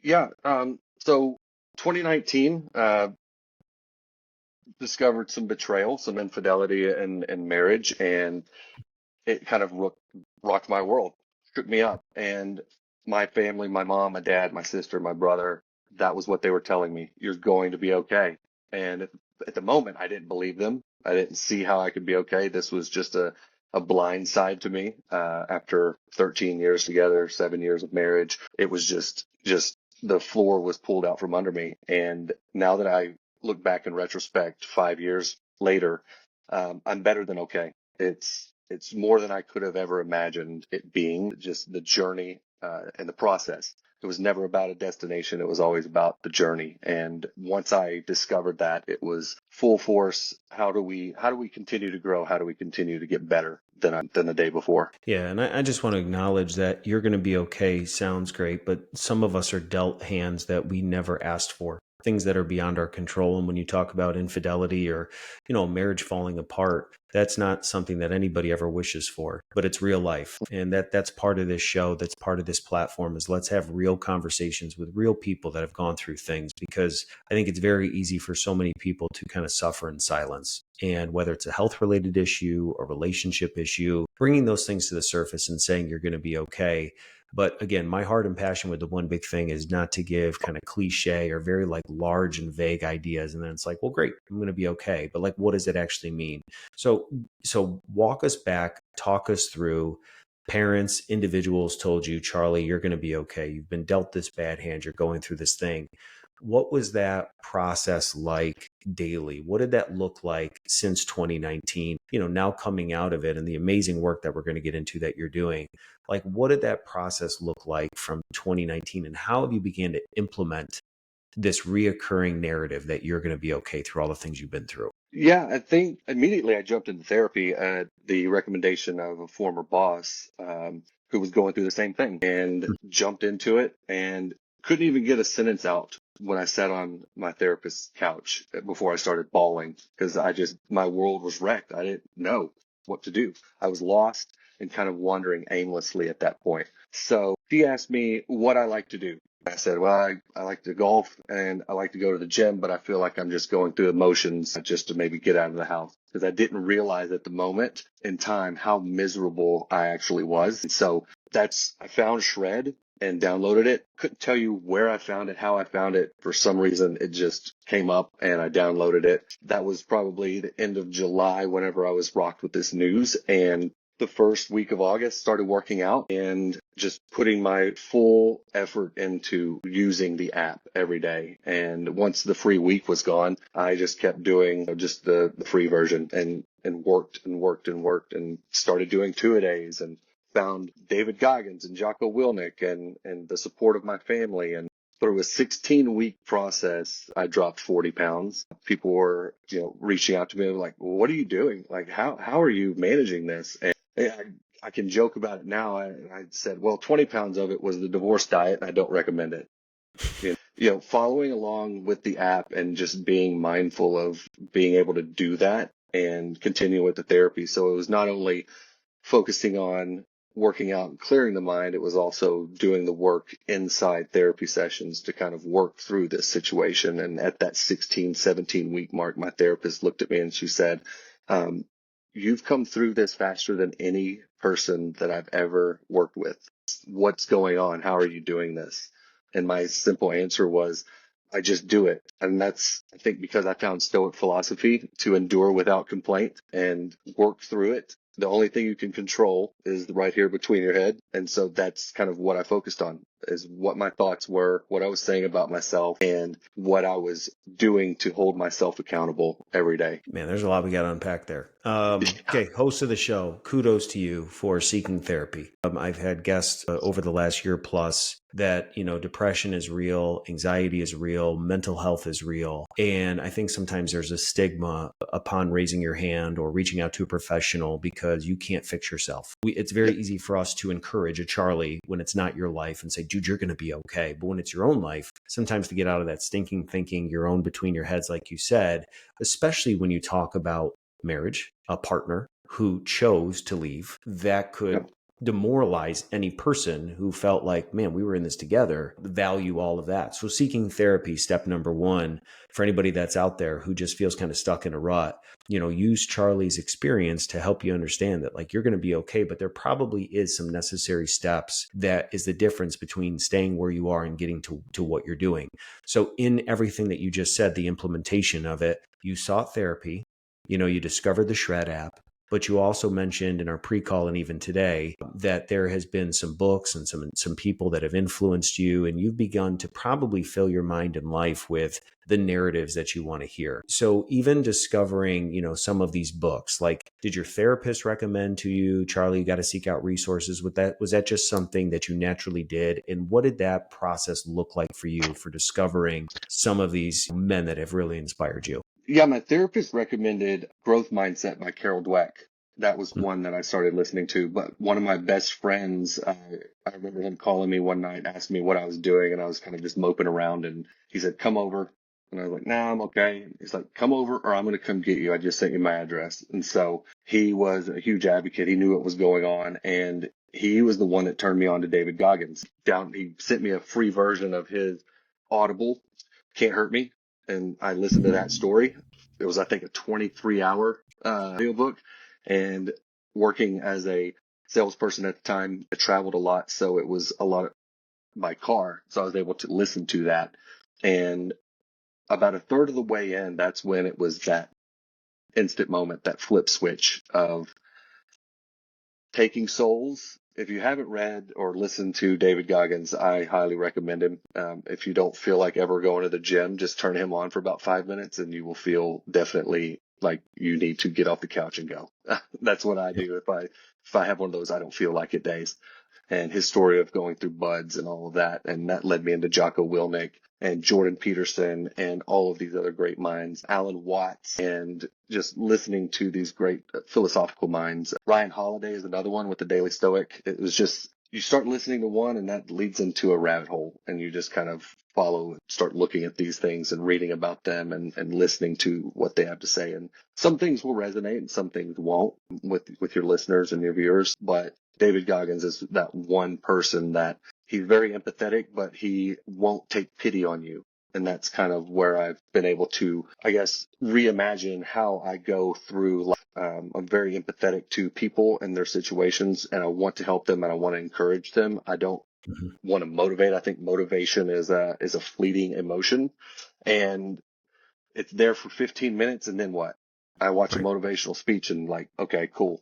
Yeah. So 2019, discovered some betrayal, some infidelity in marriage, and it kind of rocked my world, shook me up. And my family, my mom, my dad, my sister, my brother, that was what they were telling me. You're going to be okay. And at the moment, I didn't believe them. I didn't see how I could be okay. This was just a blind side to me. After 13 years together, 7 years of marriage, it was just the floor was pulled out from under me. And now that I look back in retrospect, 5 years later, I'm better than okay. It's more than I could have ever imagined it being, just the journey and the process. It was never about a destination. It was always about the journey. And once I discovered that, it was full force. How do we continue to grow? How do we continue to get better than the day before? Yeah, and I just want to acknowledge that you're going to be okay sounds great, but some of us are dealt hands that we never asked for, things that are beyond our control. And when you talk about infidelity or, marriage falling apart, that's not something that anybody ever wishes for, but it's real life. And that's part of this show, that's part of this platform is let's have real conversations with real people that have gone through things, because I think it's very easy for so many people to kind of suffer in silence. And whether it's a health related issue, a relationship issue, bringing those things to the surface and saying you're going to be okay. But again, my heart and passion with the one big thing is not to give kind of cliche or very like large and vague ideas. And then it's like, well, great, I'm going to be okay. But like, what does it actually mean? So walk us back, talk us through. Parents, individuals told you, Charlie, you're going to be okay. You've been dealt this bad hand. You're going through this thing. What was that process like daily? What did that look like since 2019? Now coming out of it and the amazing work that we're going to get into that you're doing. Like, what did that process look like from 2019, and how have you began to implement this reoccurring narrative that you're going to be okay through all the things you've been through? Yeah, I think immediately I jumped into therapy at the recommendation of a former boss who was going through the same thing, and jumped into it and couldn't even get a sentence out when I sat on my therapist's couch before I started bawling because my world was wrecked. I didn't know what to do. I was lost and kind of wandering aimlessly at that point. So she asked me what I like to do. I said, well, I like to golf and I like to go to the gym, but I feel like I'm just going through the motions just to maybe get out of the house because I didn't realize at the moment in time how miserable I actually was. And so I found Shred and downloaded it. Couldn't tell you where I found it, how I found it. For some reason, it just came up and I downloaded it. That was probably the end of July whenever I was rocked with this news. And the first week of August, started working out and just putting my full effort into using the app every day. And once the free week was gone, I just kept doing just the free version and worked and worked and worked and started doing two-a-days and found David Goggins and Jocko Willnick and the support of my family. And through a 16-week process, I dropped 40 pounds. People were, reaching out to me like, well, what are you doing? Like, how are you managing this? And I can joke about it now. I said, well, 20 pounds of it was the divorce diet, and I don't recommend it. Following along with the app and just being mindful of being able to do that and continue with the therapy. So it was not only focusing on working out and clearing the mind, it was also doing the work inside therapy sessions to kind of work through this situation. And at that 16, 17-week mark, my therapist looked at me and she said, you've come through this faster than any person that I've ever worked with. What's going on? How are you doing this? And my simple answer was, I just do it. And that's, I think, because I found Stoic philosophy to endure without complaint and work through it. The only thing you can control is right here between your head. And so that's kind of what I focused on, is what my thoughts were, what I was saying about myself, and what I was doing to hold myself accountable every day. Man, there's a lot we got to unpack there. Okay, host of the show, kudos to you for seeking therapy. I've had guests over the last year plus that, depression is real, anxiety is real, mental health is real. And I think sometimes there's a stigma upon raising your hand or reaching out to a professional because you can't fix yourself. It's very easy for us to encourage a Charlie when it's not your life and say, dude, you're going to be okay. But when it's your own life, sometimes to get out of that stinking thinking, your own between your heads, like you said, especially when you talk about marriage, a partner who chose to leave, that could demoralize any person who felt like, man, we were in this together, value all of that. So seeking therapy, step number one, for anybody that's out there who just feels kind of stuck in a rut, use Charlie's experience to help you understand that like you're going to be okay, but there probably is some necessary steps that is the difference between staying where you are and getting to what you're doing. So in everything that you just said, the implementation of it, you sought therapy, you discovered the Shred app. But you also mentioned in our pre-call and even today that there has been some books and some people that have influenced you, and you've begun to probably fill your mind and life with the narratives that you want to hear. So even discovering, some of these books, like did your therapist recommend to you, Charlie, you got to seek out resources with that? Was that just something that you naturally did? And what did that process look like for you for discovering some of these men that have really inspired you? Yeah, my therapist recommended Growth Mindset by Carol Dweck. That was one that I started listening to. But one of my best friends, I remember him calling me one night, asking me what I was doing, and I was kind of just moping around. And he said, "Come over." And I was like, "Nah, I'm okay." He's like, "Come over, or I'm going to come get you. I just sent you my address." And so he was a huge advocate. He knew what was going on, and he was the one that turned me on to David Goggins. He sent me a free version of his Audible, Can't Hurt Me, and I listened to that story. It was, I think, a 23-hour audiobook. And working as a salesperson at the time, I traveled a lot, so it was a lot by car. So I was able to listen to that. And about a third of the way in, that's when it was that instant moment, that flip switch of Taking Souls. If you haven't read or listened to David Goggins, I highly recommend him. If you don't feel like ever going to the gym, just turn him on for about 5 minutes and you will feel definitely like you need to get off the couch and go. That's what I do. If I have one of those I don't feel like it days. And his story of going through buds and all of that. And that led me into Jocko Willink and Jordan Peterson and all of these other great minds, Alan Watts, and just listening to these great philosophical minds. Ryan Holiday is another one with the Daily Stoic. It was just, you start listening to one and that leads into a rabbit hole and you just kind of follow, start looking at these things and reading about them and listening to what they have to say. And some things will resonate and some things won't with your listeners and your viewers. But David Goggins is that one person that he's very empathetic, but he won't take pity on you. And that's kind of where I've been able to, I guess, reimagine how I go through life. I'm very empathetic to people and their situations, and I want to help them and I want to encourage them. I don't want to motivate. I think motivation is a fleeting emotion, and it's there for 15 minutes, and then what? I watch a Right. motivational speech and like, okay, cool.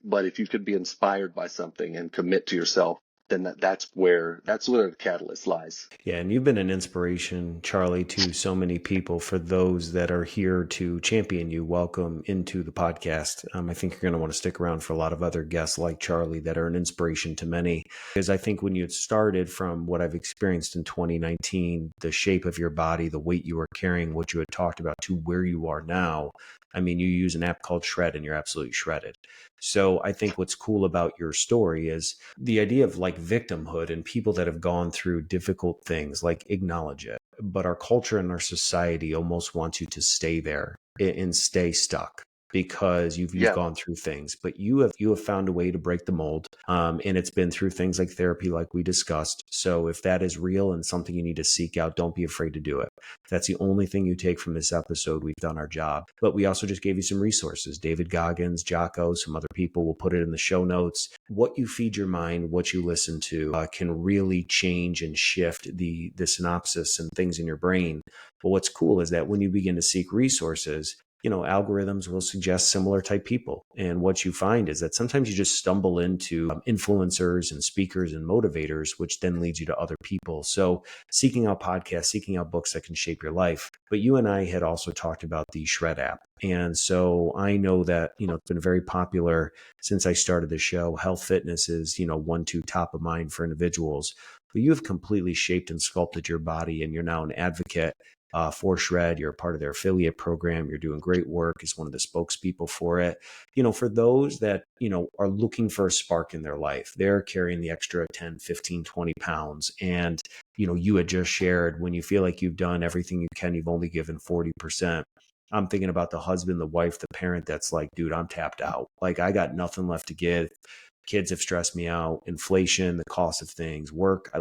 But if you could be inspired by something and commit to yourself, then that's where the catalyst lies. Yeah, and you've been an inspiration, Charlie, to so many people. For those that are here to champion you, welcome into the podcast. I think you're going to want to stick around for a lot of other guests like Charlie that are an inspiration to many. Because I think when you had started from what I've experienced in 2019, the shape of your body, the weight you were carrying, what you had talked about, to where you are now, I mean, you use an app called Shred and you're absolutely shredded. So I think what's cool about your story is the idea of like victimhood and people that have gone through difficult things, like acknowledge it. But our culture and our society almost wants you to stay there and stay stuck because you've Yeah. gone through things, but you have found a way to break the mold, and it's been through things like therapy, like we discussed. So if that is real and something you need to seek out, don't be afraid to do it. If that's the only thing you take from this episode, we've done our job. But we also just gave you some resources: David Goggins, Jocko, some other people. We'll put it in the show notes. What you feed your mind, what you listen to, can really change and shift the synopsis and things in your brain. But what's cool is that when you begin to seek resources, algorithms will suggest similar type people. And what you find is that sometimes you just stumble into influencers and speakers and motivators, which then leads you to other people. So seeking out podcasts, seeking out books that can shape your life. But you and I had also talked about the Shred app. And so I know that, it's been very popular since I started the show. Health fitness is, 1-2 top of mind for individuals. But you have completely shaped and sculpted your body, and you're now an advocate for Shred. You're a part of their affiliate program. You're doing great work as one of the spokespeople for it. For those that, are looking for a spark in their life, they're carrying the extra 10, 15, 20 pounds. And, you had just shared when you feel like you've done everything you can, you've only given 40%. I'm thinking about the husband, the wife, the parent that's like, dude, I'm tapped out. Like, I got nothing left to give. kids have stressed me out, inflation, the cost of things, work.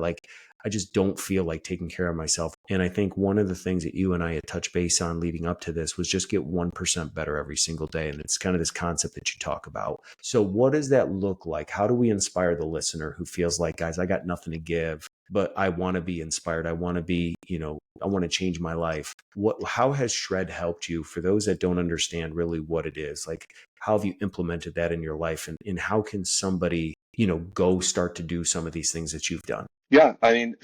I just don't feel like taking care of myself. And I think one of the things that you and I had touched base on leading up to this was just get 1% better every single day. And it's kind of this concept that you talk about. So what does that look like? How do we inspire the listener who feels like, guys, I got nothing to give, but I want to be inspired. I want to be, I want to change my life. How has Shred helped you, for those that don't understand really what it is? Like, how have you implemented that in your life, and how can somebody, go start to do some of these things that you've done? Yeah, I mean,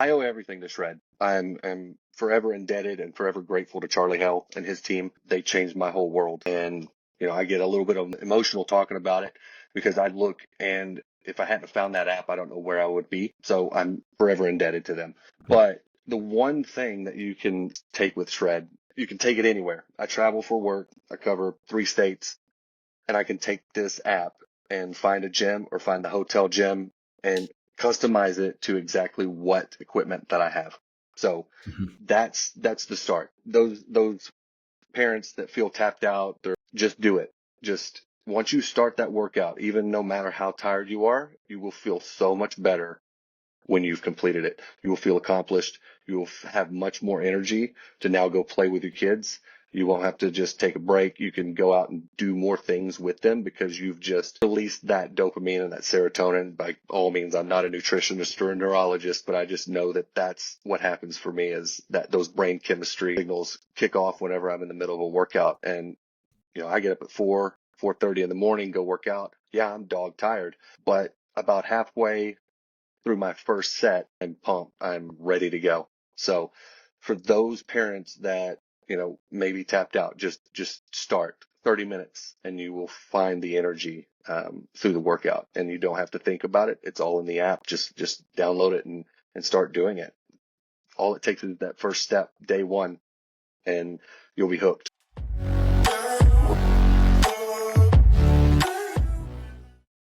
I owe everything to Shred. I'm forever indebted and forever grateful to Charlie Hell and his team. They changed my whole world. And, I get a little bit of emotional talking about it because I look and if I hadn't found that app, I don't know where I would be. So I'm forever indebted to them. But the one thing that you can take with Shred, you can take it anywhere. I travel for work. I cover 3 states, and I can take this app and find a gym or find the hotel gym and customize it to exactly what equipment that I have. So Mhm. that's the start. Those parents that feel tapped out, they're just do it. Just once you start that workout, even no matter how tired you are, you will feel so much better when you've completed it. You will feel accomplished. You will have much more energy to now go play with your kids. You won't have to just take a break. You can go out and do more things with them because you've just released that dopamine and that serotonin. By all means, I'm not a nutritionist or a neurologist, but I just know that that's what happens for me is that those brain chemistry signals kick off whenever I'm in the middle of a workout. And, I get up at 4:30 in the morning, go work out. Yeah, I'm dog tired, but about halfway through my first set, I'm pumped. I'm ready to go. So for those parents that, maybe tapped out, just start 30 minutes and you will find the energy through the workout and you don't have to think about it. It's all in the app. Just download it and start doing it. All it takes is that first step, day one, and you'll be hooked.